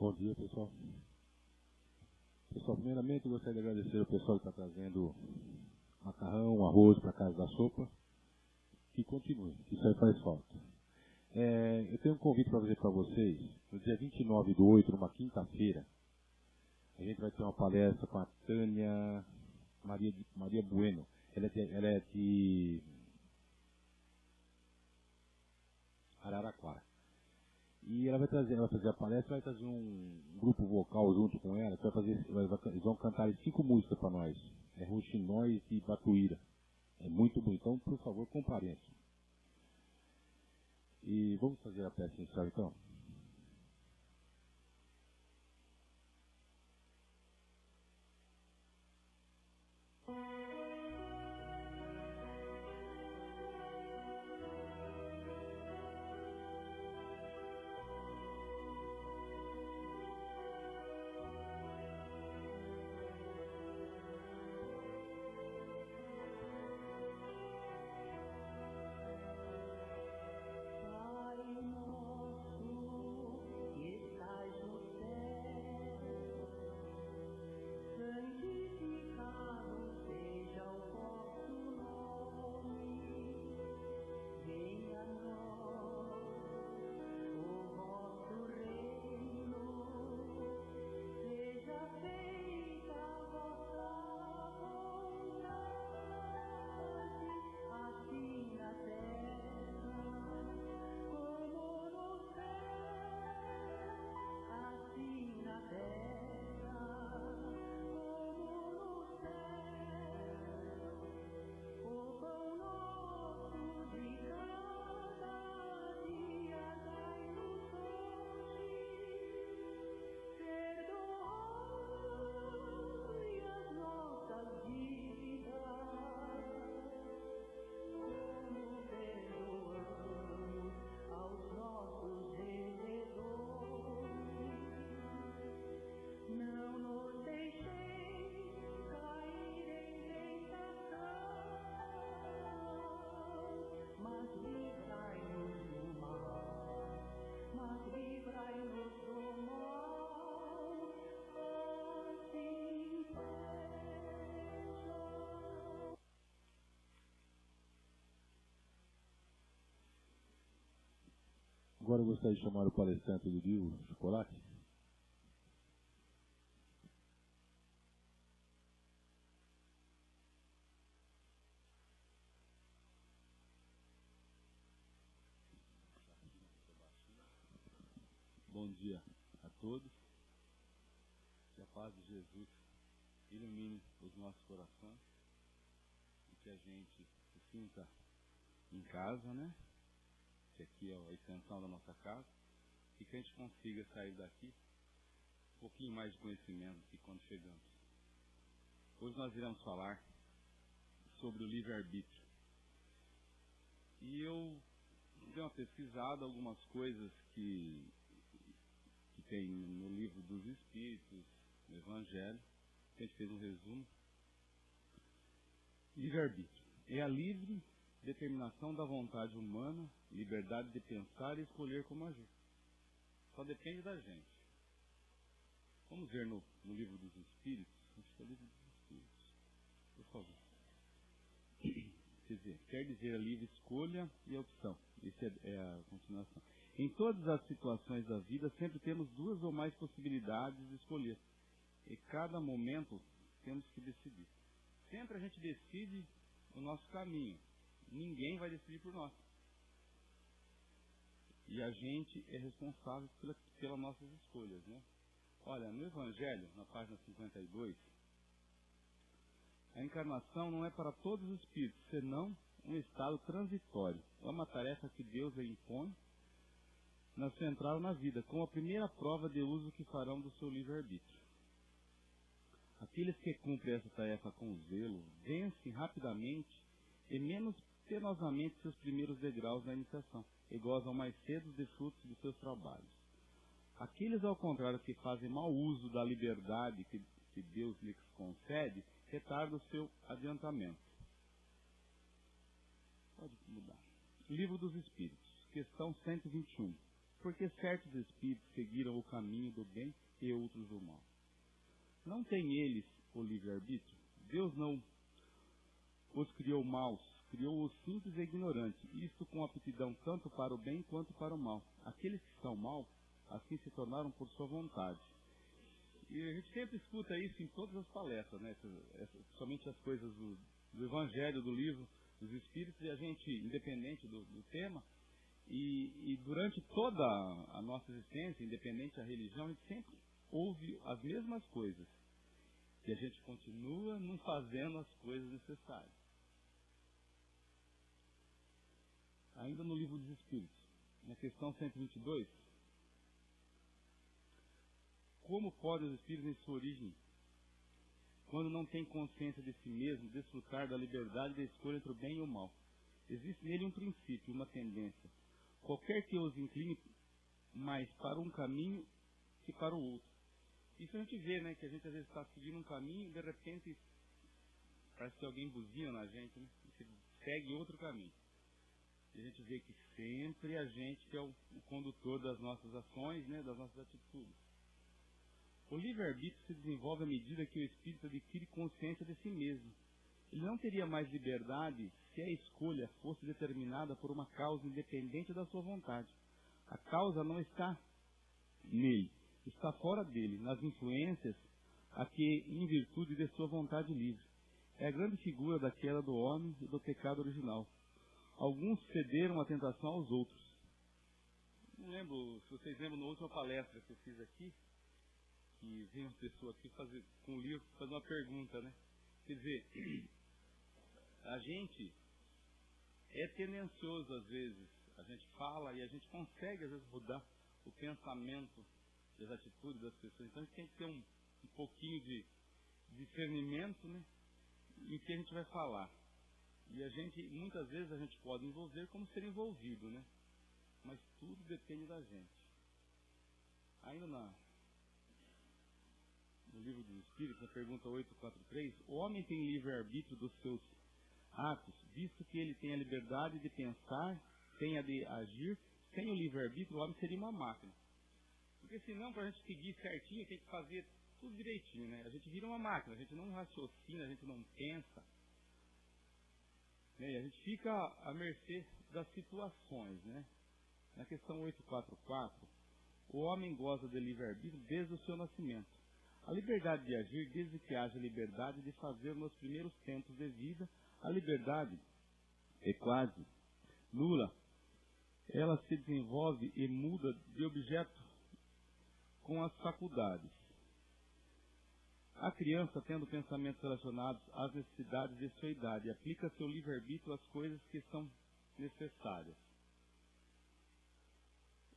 Bom dia, pessoal. Pessoal, primeiramente eu gostaria de agradecer ao pessoal que está trazendo macarrão, arroz para casa da sopa. Que continue, isso aí faz falta. Eu tenho um convite para fazer para vocês. No dia 29/8, numa quinta-feira, a gente vai ter uma palestra com a Tânia Maria Bueno. Ela é de Araraquara. E ela vai fazer a palestra, vai trazer um grupo vocal junto com ela, que eles vão cantar 5 músicas para nós. É Roxinóis e Batuíra. É muito bom, então, por favor, compareçam. E vamos fazer a peça inicial, então? Agora eu gostaria de chamar o palestrante do dia, o Chocolate. Bom dia a todos. Que a paz de Jesus ilumine os nossos corações e que a gente se sinta em casa, né? Que aqui é a extensão da nossa casa, e que a gente consiga sair daqui um pouquinho mais de conhecimento do que quando chegamos. Hoje nós iremos falar sobre o livre-arbítrio. E eu dei uma pesquisada, algumas coisas que tem no livro dos Espíritos, no Evangelho, que a gente fez um resumo. Livre-arbítrio é a livre determinação da vontade humana, liberdade de pensar e escolher como agir. Só depende da gente. Vamos ver no livro dos Espíritos. Acho que é o livro dos Espíritos. Por favor. Quer dizer a livre escolha e a opção. Essa é a continuação. Em todas as situações da vida, sempre temos 2 ou mais possibilidades de escolher. E cada momento temos que decidir. Sempre a gente decide o nosso caminho. Ninguém vai decidir por nós. E a gente é responsável pelas nossas escolhas, né? Olha, no Evangelho, na página 52, a encarnação não é para todos os espíritos, senão um estado transitório. É uma tarefa que Deus lhe impõe na sua entrada na vida, como a primeira prova de uso que farão do seu livre-arbítrio. Aqueles que cumprem essa tarefa com zelo, vencem rapidamente e menos penosamente seus primeiros degraus na iniciação, e gozam mais cedo de frutos de seus trabalhos. Aqueles, ao contrário, que fazem mau uso da liberdade que Deus lhes concede, retardam o seu adiantamento. Pode mudar. Livro dos Espíritos, questão 121. porque certos espíritos seguiram o caminho do bem e outros do mal. Não têm eles o livre-arbítrio? Deus não os criou maus, criou-os simples e ignorantes, isto com aptidão tanto para o bem quanto para o mal. Aqueles que são maus, assim se tornaram por sua vontade. E a gente sempre escuta isso em todas as palestras, né? Somente as coisas do Evangelho, do livro dos Espíritos, e a gente, independente do tema, e durante toda a nossa existência, independente da religião, a gente sempre ouve as mesmas coisas. E a gente continua não fazendo as coisas necessárias. Ainda no livro dos Espíritos, na questão 122, como podem os espíritos em sua origem, quando não têm consciência de si mesmo, desfrutar da liberdade da escolha entre o bem e o mal? Existe nele um princípio, uma tendência. Qualquer que os incline mais para um caminho que para o outro. Isso a gente vê, né? Que a gente às vezes está seguindo um caminho e de repente parece que alguém buzina na gente, né? E você segue outro caminho. E a gente vê que sempre a gente é o condutor das nossas ações, né? Das nossas atitudes. O livre-arbítrio se desenvolve à medida que o espírito adquire consciência de si mesmo. Ele não teria mais liberdade se a escolha fosse determinada por uma causa independente da sua vontade. A causa não está nele, está fora dele, nas influências a que, em virtude de sua vontade livre. É a grande figura da queda do homem e do pecado original. Alguns cederam à tentação aos outros. Não lembro, se vocês lembram, na última palestra que eu fiz aqui, que veio uma pessoa aqui com um livro fazer uma pergunta, né? Quer dizer, a gente é tendencioso às vezes, a gente fala e a gente consegue às vezes mudar o pensamento e as atitudes das pessoas. Então a gente tem que ter um pouquinho de discernimento, né, em que a gente vai falar. E a gente, muitas vezes a gente pode envolver como ser envolvido, né? Mas tudo depende da gente. Ainda no livro dos Espíritos, na pergunta 843, o homem tem livre-arbítrio dos seus atos, visto que ele tem a liberdade de pensar, tem a de agir. Sem o livre-arbítrio, o homem seria uma máquina. Porque senão, para a gente seguir certinho, tem que fazer tudo direitinho, né? A gente vira uma máquina, a gente não raciocina, a gente não pensa. Né? E a gente fica à mercê das situações, né? Na questão 844, o homem goza de livre-arbítrio desde o seu nascimento. A liberdade de agir, desde que haja liberdade de fazer nos primeiros tempos de vida, a liberdade é quase nula. Ela se desenvolve e muda de objeto com as faculdades. A criança, tendo pensamentos relacionados às necessidades de sua idade, aplica seu livre-arbítrio às coisas que são necessárias.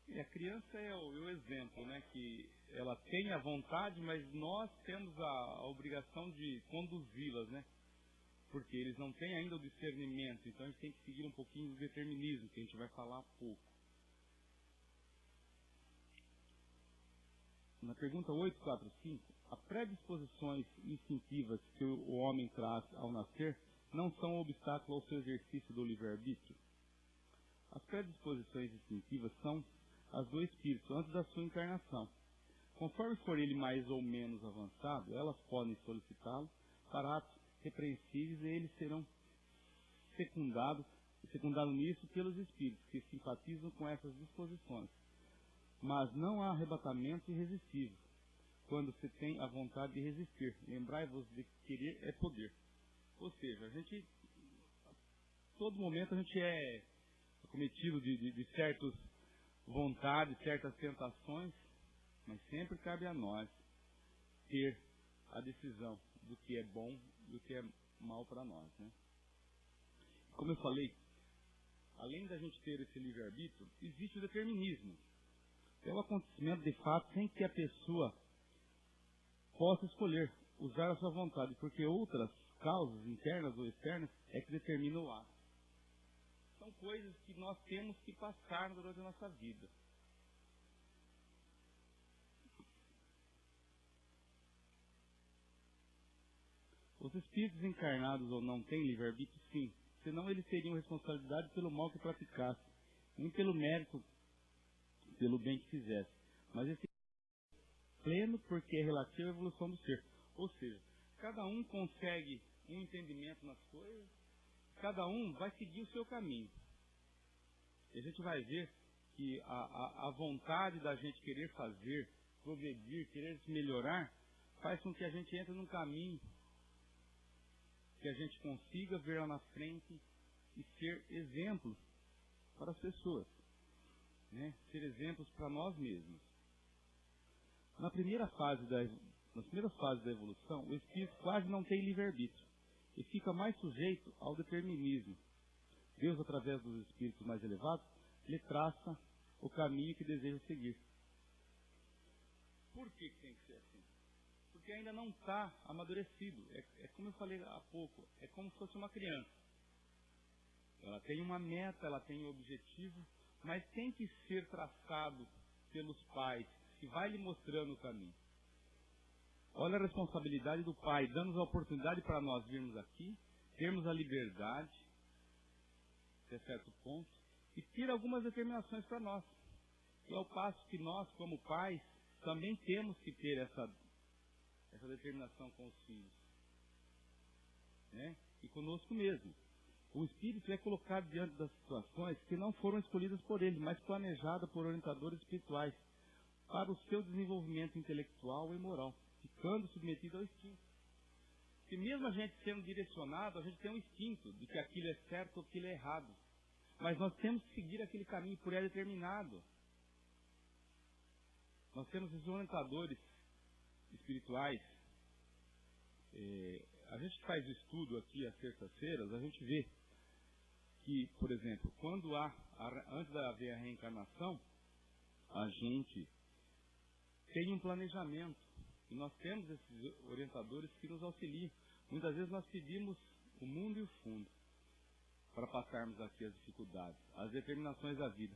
E a criança é o exemplo, né? Que ela tem a vontade, mas nós temos a obrigação de conduzi-las, né? Porque eles não têm ainda o discernimento, então a gente tem que seguir um pouquinho do determinismo, que a gente vai falar há pouco. Na pergunta 845, as predisposições instintivas que o homem traz ao nascer não são obstáculo ao seu exercício do livre-arbítrio? As predisposições instintivas são as do espírito antes da sua encarnação. Conforme for ele mais ou menos avançado, elas podem solicitá-lo para atos repreensíveis e eles serão secundados nisso pelos espíritos que simpatizam com essas disposições. Mas não há arrebatamento irresistível quando se tem a vontade de resistir. Lembrai-vos de que querer é poder. Ou seja, a todo momento a gente é cometido de certas vontades, certas tentações, mas sempre cabe a nós ter a decisão do que é bom e do que é mal para nós, né? Como eu falei, além da gente ter esse livre-arbítrio, existe o determinismo. É o acontecimento de fato sem que a pessoa possa escolher, usar a sua vontade, porque outras causas internas ou externas é que determinam o ato. São coisas que nós temos que passar durante a nossa vida. Os espíritos encarnados ou não têm livre-arbítrio? Sim, senão eles teriam responsabilidade pelo mal que praticassem, nem pelo mérito pelo bem que fizesse. Mas esse pleno porque é relativo à evolução do ser. Ou seja, cada um consegue um entendimento nas coisas, cada um vai seguir o seu caminho. E a gente vai ver que a vontade da gente querer fazer, progredir, querer se melhorar, faz com que a gente entre num caminho que a gente consiga ver lá na frente e ser exemplo para as pessoas, né? Ser exemplos para nós mesmos. Nas primeiras fases da evolução, o espírito quase não tem livre-arbítrio e fica mais sujeito ao determinismo. Deus, através dos espíritos mais elevados, lhe traça o caminho que deseja seguir. Por que tem que ser assim? Porque ainda não está amadurecido. É como eu falei há pouco, é como se fosse uma criança. Ela tem uma meta, ela tem um objetivo, mas tem que ser traçado pelos pais, que vai lhe mostrando o caminho. Olha a responsabilidade do pai, dando-nos a oportunidade para nós virmos aqui, termos a liberdade, até certo ponto, e ter algumas determinações para nós. E ao passo que nós, como pais, também temos que ter essa determinação com os filhos, né? E conosco mesmo. O espírito é colocado diante das situações que não foram escolhidas por ele, mas planejadas por orientadores espirituais para o seu desenvolvimento intelectual e moral, ficando submetido ao instinto. Porque mesmo a gente sendo direcionado, a gente tem um instinto de que aquilo é certo ou aquilo é errado. Mas nós temos que seguir aquele caminho por ele determinado. Nós temos esses orientadores espirituais. A gente faz estudo aqui às sextas-feiras, a gente vê que, por exemplo, antes de haver a reencarnação, a gente tem um planejamento. E nós temos esses orientadores que nos auxiliam. Muitas vezes nós pedimos o mundo e o fundo para passarmos aqui as dificuldades, as determinações da vida.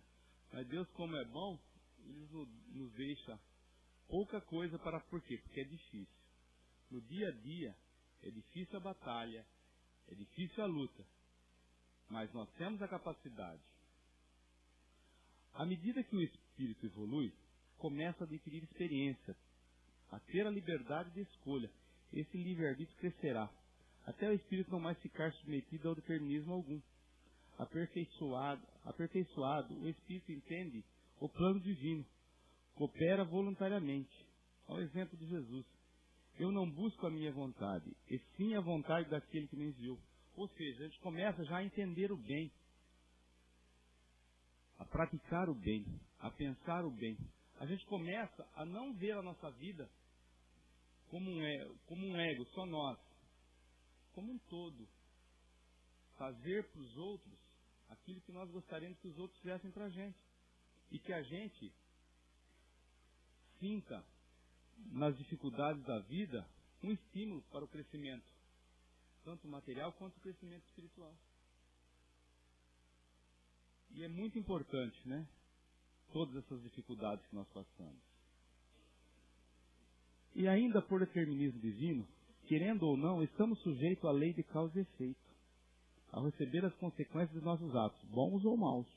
Mas Deus, como é bom, Ele nos deixa pouca coisa para... Por quê? Porque é difícil. No dia a dia, é difícil a batalha, é difícil a luta. Mas nós temos a capacidade. À medida que o espírito evolui, começa a adquirir experiência, a ter a liberdade de escolha. Esse livre-arbítrio crescerá, até o espírito não mais ficar submetido ao determinismo algum. Aperfeiçoado, o espírito entende o plano divino, coopera voluntariamente, ao exemplo de Jesus. Eu não busco a minha vontade, e sim a vontade daquele que me enviou. Ou seja, a gente começa já a entender o bem, a praticar o bem, a pensar o bem. A gente começa a não ver a nossa vida como um ego, só nós, como um todo. Fazer para os outros aquilo que nós gostaríamos que os outros fizessem para a gente. E que a gente sinta nas dificuldades da vida um estímulo para o crescimento, tanto material quanto o crescimento espiritual. E é muito importante, né? Todas essas dificuldades que nós passamos. E ainda por determinismo divino, querendo ou não, estamos sujeitos à lei de causa e efeito, ao receber as consequências dos nossos atos, bons ou maus,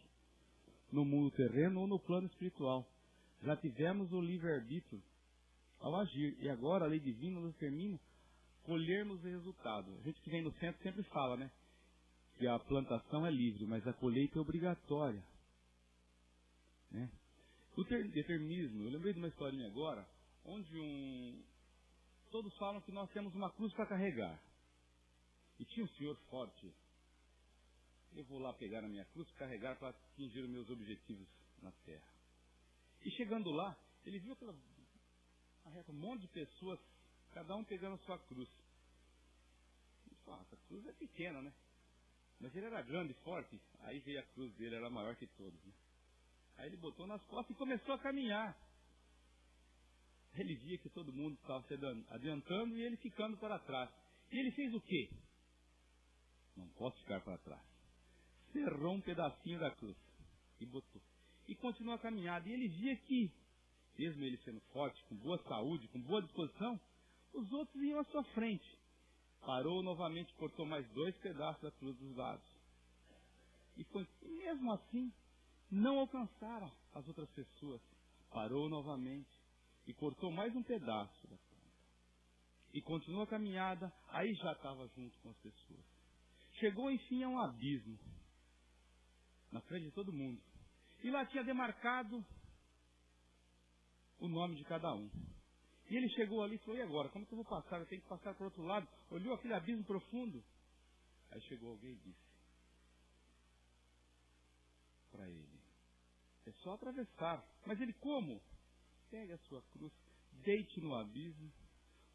no mundo terreno ou no plano espiritual. Já tivemos o livre-arbítrio ao agir, e agora a lei divina nos determina colhermos o resultado. A gente que vem no centro sempre fala, né? Que a plantação é livre, mas a colheita é obrigatória. Né? O determinismo, eu lembrei de uma historinha agora, onde todos falam que nós temos uma cruz para carregar. E tinha um senhor forte. Eu vou lá pegar a minha cruz, carregar para atingir os meus objetivos na terra. E chegando lá, ele viu um monte de pessoas, cada um pegando a sua cruz. Ele falou, essa cruz é pequena, né? Mas ele era grande e forte, aí veio a cruz dele, era maior que todos. Né? Aí ele botou nas costas e começou a caminhar. Ele via que todo mundo estava se adiantando e ele ficando para trás. E ele fez o quê? Não posso ficar para trás. Cerrou um pedacinho da cruz e botou. E continuou a caminhada. E ele via que, mesmo ele sendo forte, com boa saúde, com boa disposição, os outros iam à sua frente. Parou novamente, cortou mais 2 pedaços da cruz dos lados. E mesmo assim, não alcançaram as outras pessoas. Parou novamente e cortou mais um pedaço da planta. E continuou a caminhada, aí já estava junto com as pessoas. Chegou, enfim, a um abismo, na frente de todo mundo. E lá tinha demarcado o nome de cada um. E ele chegou ali e falou, e agora? Como que eu vou passar? Eu tenho que passar para o outro lado. Olhou aquele abismo profundo. Aí chegou alguém e disse para ele, é só atravessar. Mas ele, como? Pegue a sua cruz, deite no abismo.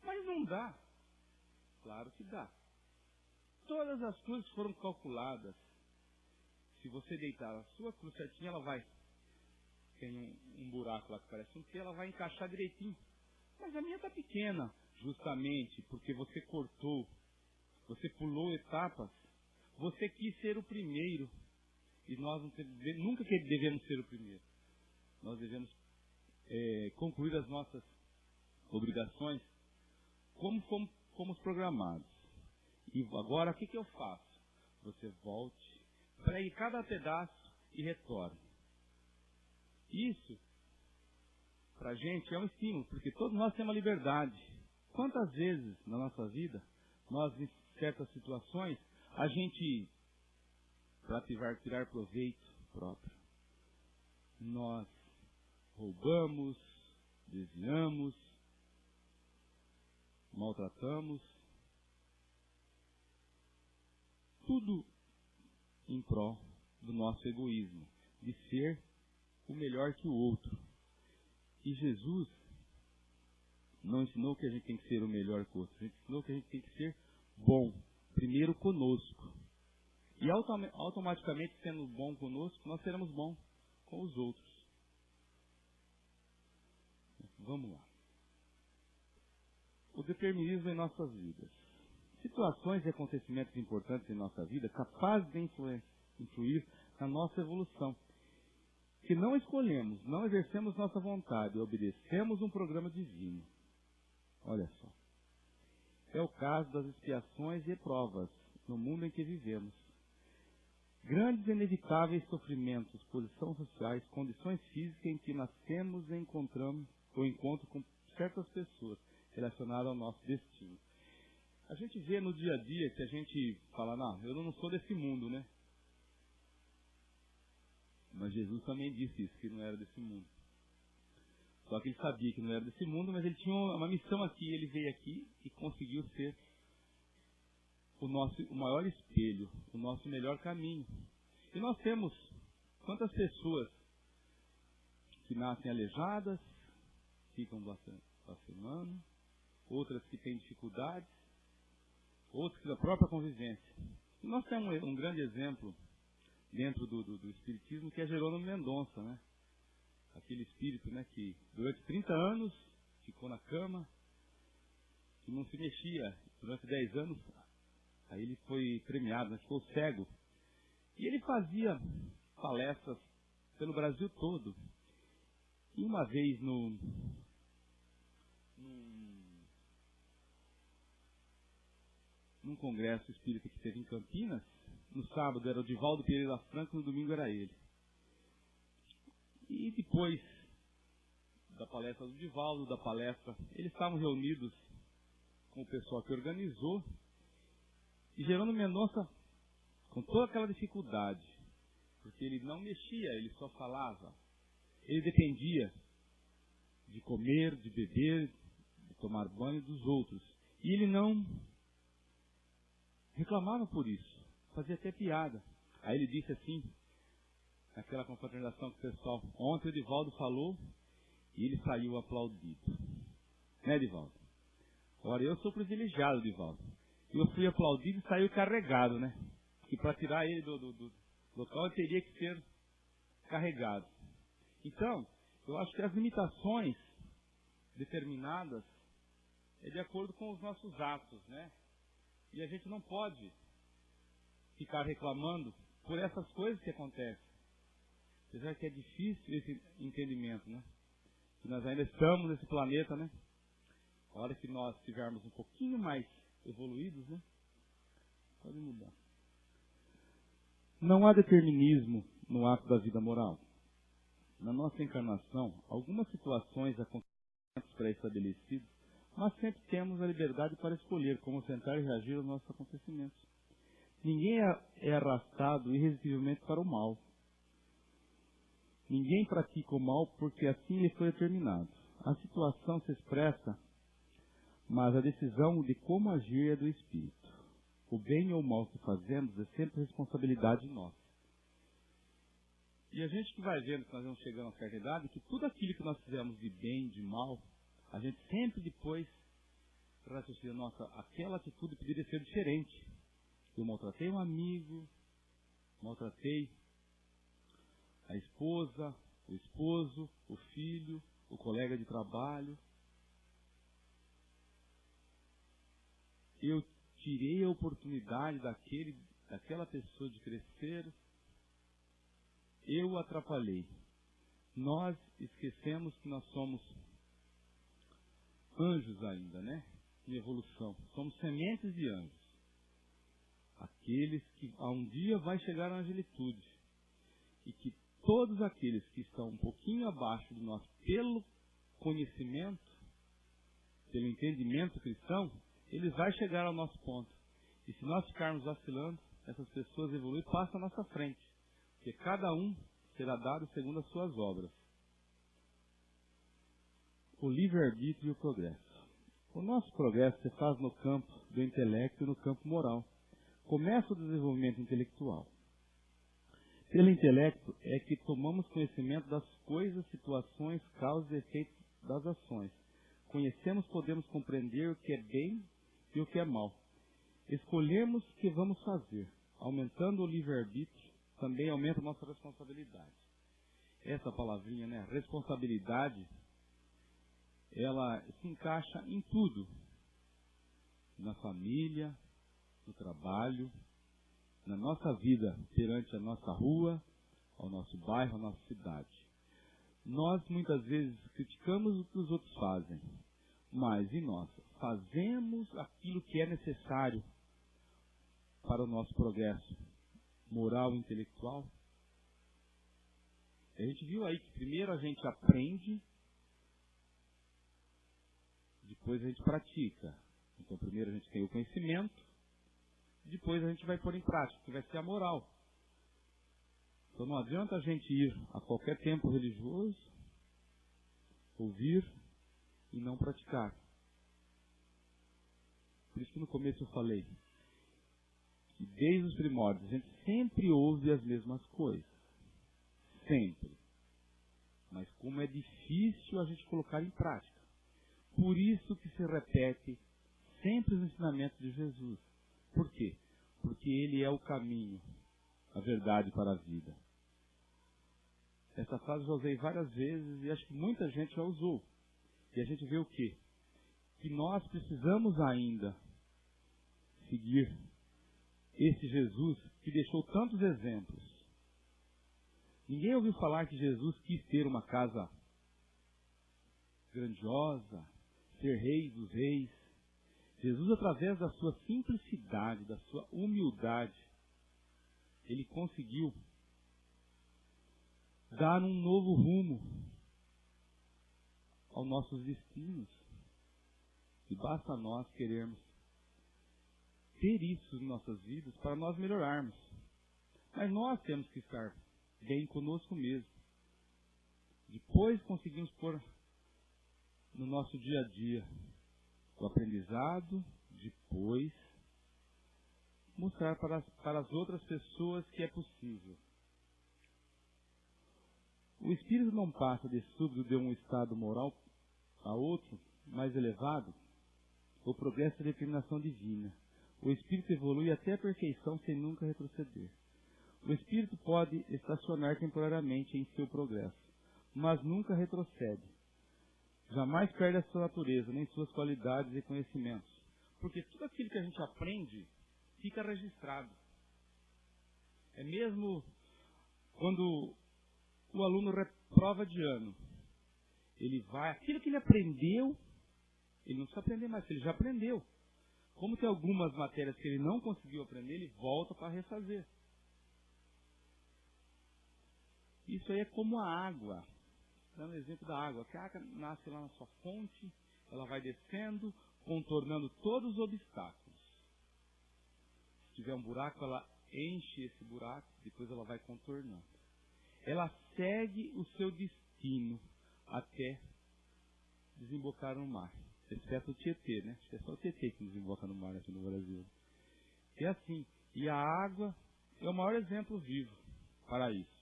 Mas não dá. Claro que dá. Todas as cruzes foram calculadas. Se você deitar a sua cruz certinha, ela vai. Tem um buraco lá que parece um T, ela vai encaixar direitinho. Mas a minha está pequena, justamente porque você cortou, você pulou etapas, você quis ser o primeiro. E nós nunca devemos ser o primeiro. Nós devemos concluir as nossas obrigações como fomos programados. E agora, o que eu faço? Você volte, pregue cada pedaço e retorne. Isso, para a gente, é um estímulo, porque todos nós temos a liberdade. Quantas vezes na nossa vida, nós, em certas situações, a gente, para tirar proveito próprio, nós roubamos, desviamos, maltratamos, tudo em prol do nosso egoísmo, de ser o melhor que o outro. E Jesus não ensinou que a gente tem que ser o melhor que o outro, ele ensinou que a gente tem que ser bom, primeiro conosco. E automaticamente, sendo bom conosco, nós seremos bons com os outros. Vamos lá. O determinismo em nossas vidas. Situações e acontecimentos importantes em nossa vida capazes de influir na nossa evolução. Se não escolhemos, não exercemos nossa vontade, obedecemos um programa divino. Olha só. É o caso das expiações e provas no mundo em que vivemos. Grandes e inevitáveis sofrimentos, posições sociais, condições físicas em que nascemos e encontramos ou encontro com certas pessoas relacionadas ao nosso destino. A gente vê no dia a dia que a gente fala, não, eu não sou desse mundo, né? Mas Jesus também disse isso, que não era desse mundo. Só que ele sabia que não era desse mundo, mas ele tinha uma missão aqui, ele veio aqui e conseguiu ser o maior espelho, o nosso melhor caminho. E nós temos quantas pessoas que nascem aleijadas, ficam blasfemando, outras que têm dificuldades, outras que da própria convivência. E nós temos um grande exemplo dentro do Espiritismo, que é Jerônimo Mendonça, né? Aquele espírito, né, que durante 30 anos ficou na cama, que não se mexia. Durante 10 anos, aí ele foi premiado, né, ficou cego. E ele fazia palestras pelo Brasil todo. E uma vez num congresso espírita que teve em Campinas, no sábado era o Divaldo Pereira Franco, no domingo era ele. E depois da palestra do Divaldo, eles estavam reunidos com o pessoal que organizou, e Jerônimo Mendonça, com toda aquela dificuldade, porque ele não mexia, ele só falava, ele dependia de comer, de beber, de tomar banho dos outros, e ele não reclamava por isso, fazia até piada. Aí ele disse assim, naquela confraternização com o pessoal, ontem o Divaldo falou e ele saiu aplaudido. Né, Divaldo? Ora, eu sou privilegiado, Divaldo. Eu fui aplaudido e saiu carregado, né? Que para tirar ele do local ele teria que ser carregado. Então, eu acho que as limitações determinadas é de acordo com os nossos atos, né? E a gente não pode ficar reclamando por essas coisas que acontecem. Apesar que é difícil esse entendimento, né? Que nós ainda estamos nesse planeta, né? A hora que nós estivermos um pouquinho mais evoluídos, né? Pode mudar. Não há determinismo no ato da vida moral. na nossa encarnação, algumas situações, acontecimentos pré-estabelecidos, nós sempre temos a liberdade para escolher como sentar e reagir aos nossos acontecimentos. Ninguém é arrastado irresistivelmente para o mal. Ninguém pratica o mal porque assim lhe foi determinado. A situação se expressa, mas a decisão de como agir é do Espírito. O bem ou o mal que fazemos é sempre responsabilidade nossa. E a gente que vai vendo que nós vamos chegando a certa idade, que tudo aquilo que nós fizemos de bem, de mal, a gente sempre depois raciocina, nossa, aquela atitude poderia ser diferente. Eu maltratei um amigo, maltratei a esposa, o esposo, o filho, o colega de trabalho. Eu tirei a oportunidade daquela pessoa de crescer. Eu o atrapalhei. Nós esquecemos que nós somos anjos ainda, né? Em evolução. Somos sementes de anjos. Aqueles que a um dia vai chegar à angelitude. E que todos aqueles que estão um pouquinho abaixo de nós pelo conhecimento, pelo entendimento cristão, eles vão chegar ao nosso ponto. E se nós ficarmos vacilando, essas pessoas evoluem e passam à nossa frente. Porque cada um será dado segundo as suas obras. O livre-arbítrio e o progresso. O nosso progresso se faz no campo do intelecto e no campo moral. Começa o desenvolvimento intelectual. Pelo intelecto é que tomamos conhecimento das coisas, situações, causas e efeitos das ações. Conhecemos, podemos compreender o que é bem e o que é mal. Escolhemos o que vamos fazer. Aumentando o livre-arbítrio, também aumenta a nossa responsabilidade. Essa palavrinha, né? Responsabilidade, ela se encaixa em tudo. Na família, no trabalho, na nossa vida perante a nossa rua, ao nosso bairro, à nossa cidade. Nós muitas vezes criticamos o que os outros fazem, mas e nós? Fazemos aquilo que é necessário para o nosso progresso moral e intelectual? A gente viu aí que primeiro a gente aprende, depois a gente pratica. Então primeiro a gente tem o conhecimento, depois a gente vai pôr em prática, que vai ser a moral. Então não adianta a gente ir a qualquer templo religioso, ouvir e não praticar. Por isso que no começo eu falei que desde os primórdios a gente sempre ouve as mesmas coisas. Sempre. Mas como é difícil a gente colocar em prática. Por isso que se repete sempre os ensinamentos de Jesus. Por quê? Porque Ele é o caminho, a verdade para a vida. Essa frase eu já usei várias vezes e acho que muita gente já usou. E a gente vê o quê? Que nós precisamos ainda seguir esse Jesus que deixou tantos exemplos. Ninguém ouviu falar que Jesus quis ter uma casa grandiosa, ser rei dos reis. Jesus, através da sua simplicidade, da sua humildade, Ele conseguiu dar um novo rumo aos nossos destinos. E basta nós querermos ter isso em nossas vidas para nós melhorarmos. Mas nós temos que estar bem conosco mesmo. Depois conseguimos pôr no nosso dia a dia o aprendizado, depois mostrar para as outras pessoas que é possível. O espírito não passa de súbito de um estado moral a outro mais elevado. O progresso é determinação divina. O espírito evolui até a perfeição sem nunca retroceder. O espírito pode estacionar temporariamente em seu progresso, mas nunca retrocede. Jamais perde a sua natureza, nem suas qualidades e conhecimentos. Porque tudo aquilo que a gente aprende fica registrado. É mesmo quando o aluno reprova de ano. Ele vai, aquilo que ele aprendeu, ele não precisa aprender mais, porque ele já aprendeu. Como tem algumas matérias que ele não conseguiu aprender, ele volta para refazer. Isso aí é como a água. Dando exemplo da água. Que a água nasce lá na sua fonte, ela vai descendo, contornando todos os obstáculos. Se tiver um buraco, ela enche esse buraco, depois ela vai contornando. Ela segue o seu destino até desembocar no mar. Exceto o Tietê, né? Acho que é só o Tietê que desemboca no mar aqui no Brasil. É assim. E a água é o maior exemplo vivo para isso.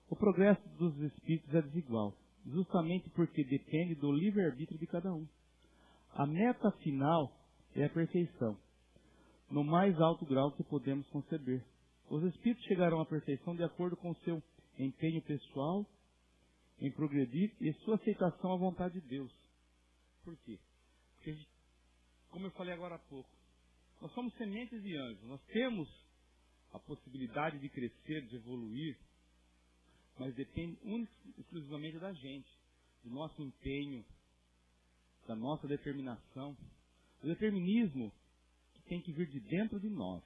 O progresso dos espíritos é desigual, justamente porque depende do livre-arbítrio de cada um. A meta final é a perfeição, no mais alto grau que podemos conceber. Os espíritos chegarão à perfeição de acordo com seu empenho pessoal em progredir e sua aceitação à vontade de Deus. Por quê? Porque, como eu falei agora há pouco, nós somos sementes de anjos, nós temos a possibilidade de crescer, de evoluir, mas depende exclusivamente da gente, do nosso empenho, da nossa determinação. O determinismo que tem que vir de dentro de nós.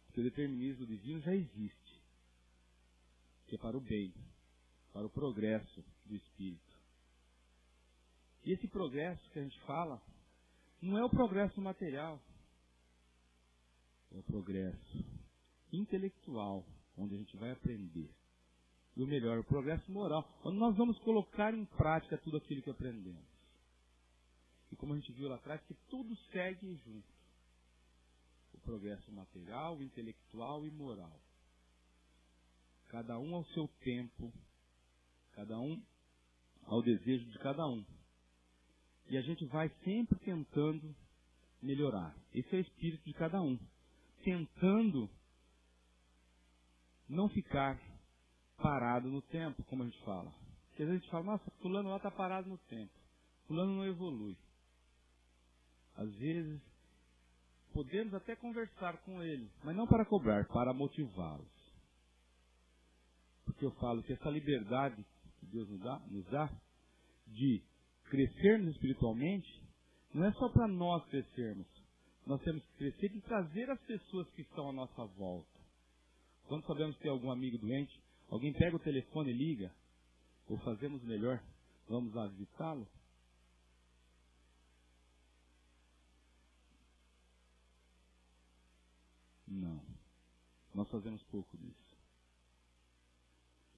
Porque o determinismo divino já existe, que é para o bem, para o progresso do espírito. E esse progresso que a gente fala, não é o progresso material, é o progresso intelectual, onde a gente vai aprender. E o melhor, o progresso moral, onde nós vamos colocar em prática tudo aquilo que aprendemos. E como a gente viu lá atrás, que tudo segue junto. O progresso material, intelectual e moral. Cada um ao seu tempo, cada um ao desejo de cada um. E a gente vai sempre tentando melhorar. Esse é o espírito de cada um. Tentando não ficar parado no tempo, como a gente fala. Porque às vezes a gente fala, nossa, fulano lá está parado no tempo. Fulano não evolui. Às vezes, podemos até conversar com ele, mas não para cobrar, para motivá-los. Porque eu falo que essa liberdade que Deus nos dá de crescermos espiritualmente, não é só para nós crescermos. Nós temos que crescer e trazer as pessoas que estão à nossa volta. Quando sabemos que tem algum amigo doente, alguém pega o telefone e liga, ou fazemos melhor, vamos lá visitá-lo. Não. Nós fazemos pouco disso.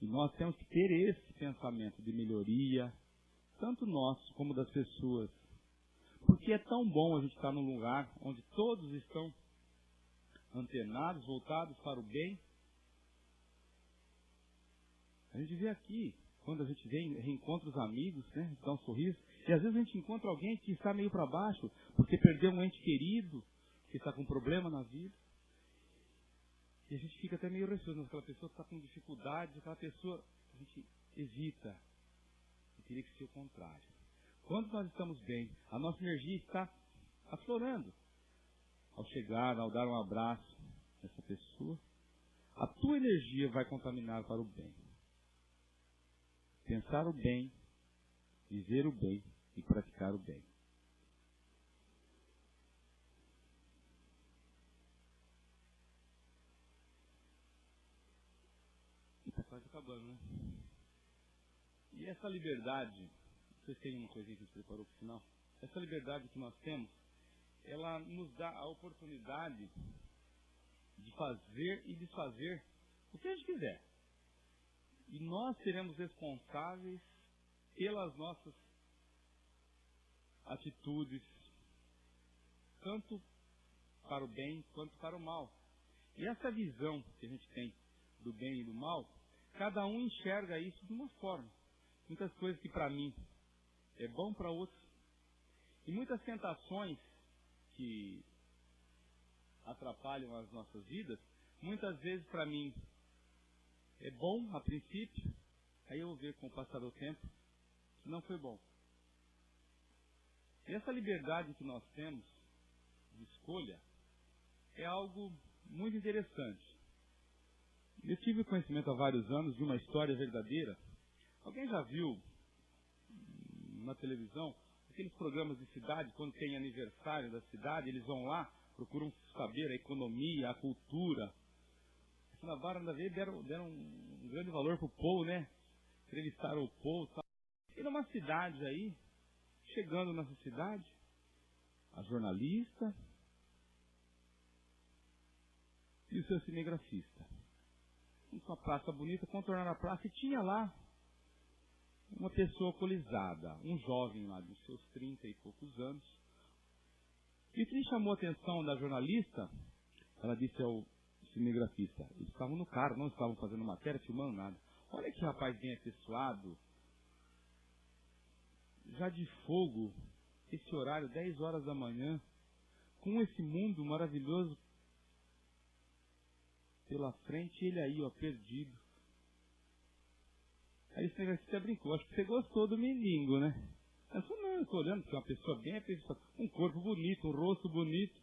E nós temos que ter esse pensamento de melhoria, tanto nosso como das pessoas. Porque é tão bom a gente estar num lugar onde todos estão antenados, voltados para o bem. A gente vê aqui, quando a gente reencontra os amigos, né, dá um sorriso, e às vezes a gente encontra alguém que está meio para baixo, porque perdeu um ente querido, que está com problema na vida. E a gente fica até meio receoso, aquela pessoa está com dificuldade, aquela pessoa, a gente evita. E teria que ser o contrário. Quando nós estamos bem, a nossa energia está aflorando. Ao chegar, ao dar um abraço nessa pessoa, a tua energia vai contaminar para o bem. Pensar o bem, viver o bem e praticar o bem. E está quase acabando, né? E essa liberdade, vocês têm uma coisinha que a gente preparou para o final? Essa liberdade que nós temos, ela nos dá a oportunidade de fazer e desfazer o que a gente quiser. E nós seremos responsáveis pelas nossas atitudes, tanto para o bem quanto para o mal. E essa visão que a gente tem do bem e do mal, cada um enxerga isso de uma forma. Muitas coisas que para mim é bom, para outros. E muitas tentações que atrapalham as nossas vidas, muitas vezes para mim é bom a princípio, aí eu vou ver com o passar do tempo que não foi bom. E essa liberdade que nós temos de escolha é algo muito interessante. Eu tive conhecimento há vários anos de uma história verdadeira. Alguém já viu na televisão aqueles programas de cidade, quando tem aniversário da cidade, eles vão lá, procuram saber a economia, a cultura, Na Barra da Veia deram um grande valor pro Paul, né? Entrevistaram o Paul e tal. E numa cidade aí, chegando nessa cidade, a jornalista e o seu cinegrafista. Uma praça bonita, contornaram a praça e tinha lá uma pessoa alcoolizada, um jovem lá dos seus 30 e poucos anos. E o que chamou a atenção da jornalista, ela disse ao cinegrafista, eles estavam no carro, não estavam fazendo matéria, filmando nada. Olha que rapaz bem apessoado, já de fogo, esse horário, 10 horas da manhã, com esse mundo maravilhoso pela frente, ele aí, ó, perdido. Aí o cinegrafista brincou, acho que você gostou do mendigo, né? Ela falou, não, eu estou olhando que é uma pessoa bem apessoada, um corpo bonito, um rosto bonito.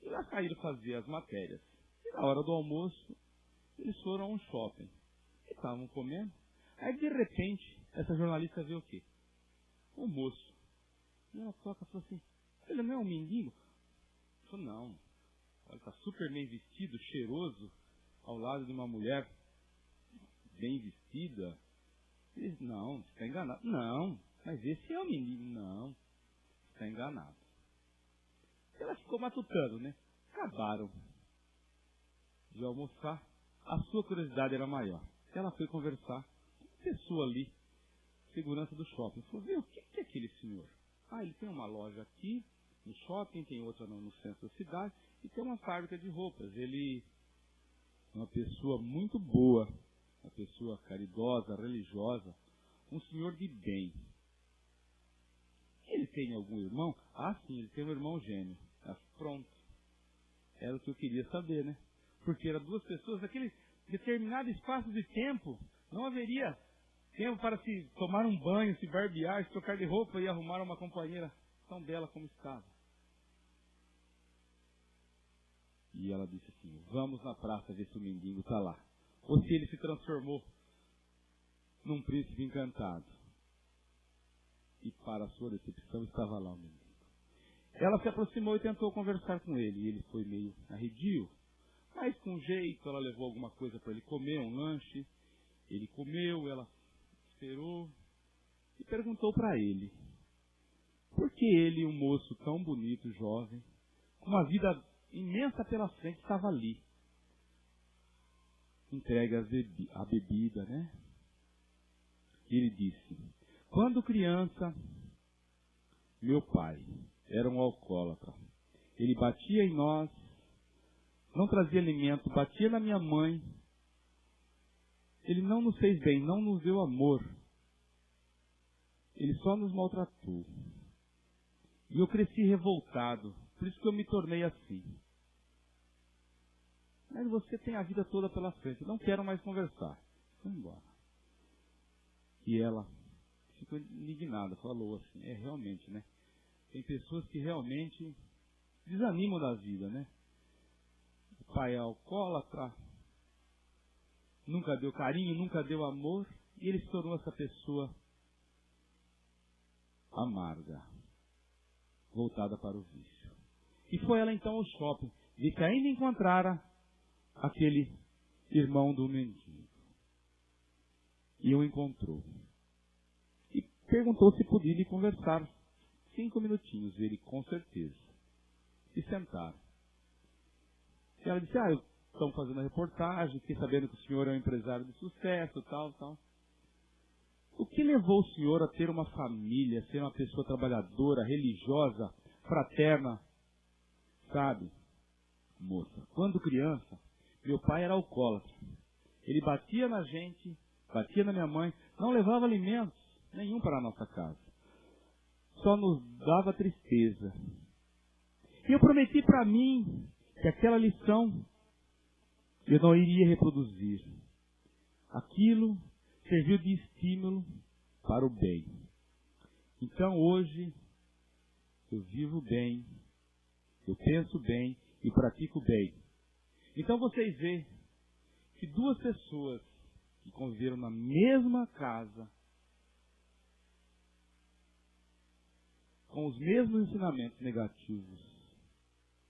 E lá saíram fazer as matérias. E na hora do almoço, eles foram a um shopping. E estavam comendo. Aí, de repente, essa jornalista vê o quê? O moço. E ela toca e falou assim, ele não é um mendigo? Ele falou, não. Ele está super bem vestido, cheiroso, ao lado de uma mulher bem vestida. Ele, não, você está enganado. Não, mas esse é o mendigo. Não, está enganado. Ela ficou matutando, né? Acabaram de almoçar. A sua curiosidade era maior. Ela foi conversar com uma pessoa ali, segurança do shopping. Falou, viu, o que é aquele senhor? Ah, ele tem uma loja aqui no shopping, tem outra no centro da cidade e tem uma fábrica de roupas. Ele é uma pessoa muito boa, uma pessoa caridosa, religiosa, um senhor de bem. Ele tem algum irmão? Ah, sim, ele tem um irmão gêmeo. Ah, pronto. Era o que eu queria saber, né? Porque eram duas pessoas, naquele determinado espaço de tempo, não haveria tempo para se tomar um banho, se barbear, se trocar de roupa e arrumar uma companheira tão bela como estava. E ela disse assim, vamos na praça ver se o mendigo está lá. Ou se ele se transformou num príncipe encantado. E para a sua decepção estava lá o mendigo. Ela se aproximou e tentou conversar com ele. E ele foi meio arredio. Mas com jeito, ela levou alguma coisa para ele comer, um lanche. Ele comeu, ela esperou. E perguntou para ele. Por que ele, um moço tão bonito, jovem, com uma vida imensa pela frente, estava ali? Entregue a bebida, né? E ele disse, quando criança, meu pai era um alcoólatra. Ele batia em nós, não trazia alimento, batia na minha mãe. Ele não nos fez bem, não nos deu amor. Ele só nos maltratou. E eu cresci revoltado, por isso que eu me tornei assim. Mas você tem a vida toda pela frente, não quero mais conversar. Foi embora. E ela ficou indignada, falou assim, realmente, né? Tem pessoas que realmente desanimam da vida, né? O pai é alcoólatra, nunca deu carinho, nunca deu amor, e ele se tornou essa pessoa amarga, voltada para o vício. E foi ela então ao shopping, e que ainda encontrara aquele irmão do mendigo. E o encontrou. E perguntou se podia lhe conversar 5 minutinhos. Ele, com certeza. E sentaram. E ela disse, estão fazendo a reportagem, fiquei sabendo que o senhor é um empresário de sucesso, tal. O que levou o senhor a ter uma família, ser uma pessoa trabalhadora, religiosa, fraterna? Sabe, moça, quando criança, meu pai era alcoólatra. Ele batia na gente, batia na minha mãe, não levava alimentos nenhum para a nossa casa. Só nos dava tristeza. E eu prometi para mim que aquela lição eu não iria reproduzir. Aquilo serviu de estímulo para o bem. Então hoje eu vivo bem, eu penso bem e pratico bem. Então vocês veem que duas pessoas que conviveram na mesma casa, com os mesmos ensinamentos negativos,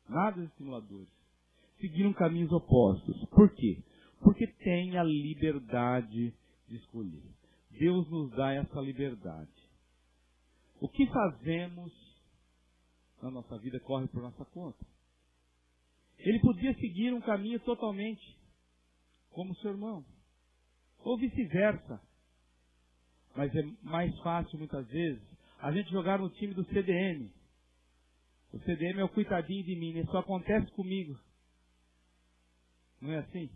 nada estimuladores, seguiram caminhos opostos. Por quê? Porque tem a liberdade de escolher. Deus nos dá essa liberdade. O que fazemos na nossa vida corre por nossa conta. Ele podia seguir um caminho totalmente como seu irmão, ou vice-versa. Mas é mais fácil, muitas vezes, a gente jogar no time do CDM. O CDM é o coitadinho de mim, né? Só acontece comigo. Não é assim?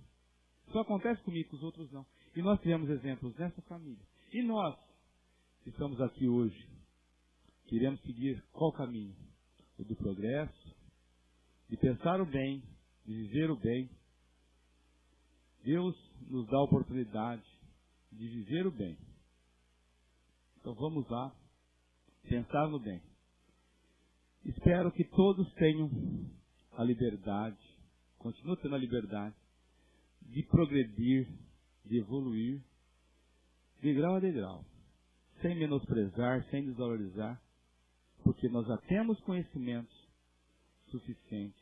Só acontece comigo, com os outros não. E nós tivemos exemplos nessa família. E nós, que estamos aqui hoje, queremos seguir qual caminho? O do progresso, de pensar o bem, de viver o bem. Deus nos dá a oportunidade de viver o bem. Então vamos lá, pensar no bem. Espero que todos tenham a liberdade, continuem tendo a liberdade de progredir, de evoluir, de grau a degrau, sem menosprezar, sem desvalorizar, porque nós já temos conhecimento suficiente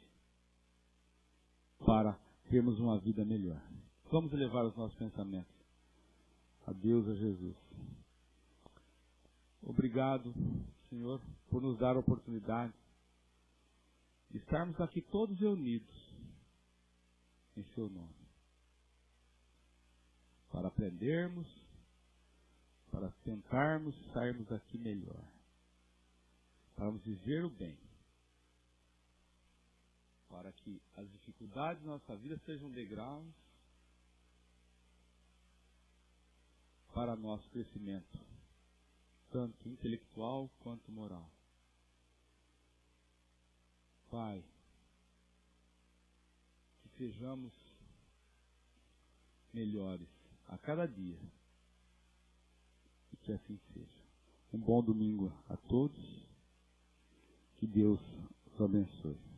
para termos uma vida melhor. Vamos elevar os nossos pensamentos a Deus, a Jesus. Obrigado, Senhor, por nos dar a oportunidade de estarmos aqui todos reunidos em Seu nome. Para aprendermos, para tentarmos sairmos daqui melhor. Para viver o bem. Para que as dificuldades da nossa vida sejam degraus para nosso crescimento, tanto intelectual quanto moral. Pai, que sejamos melhores a cada dia e que assim seja. Um bom domingo a todos. Que Deus os abençoe.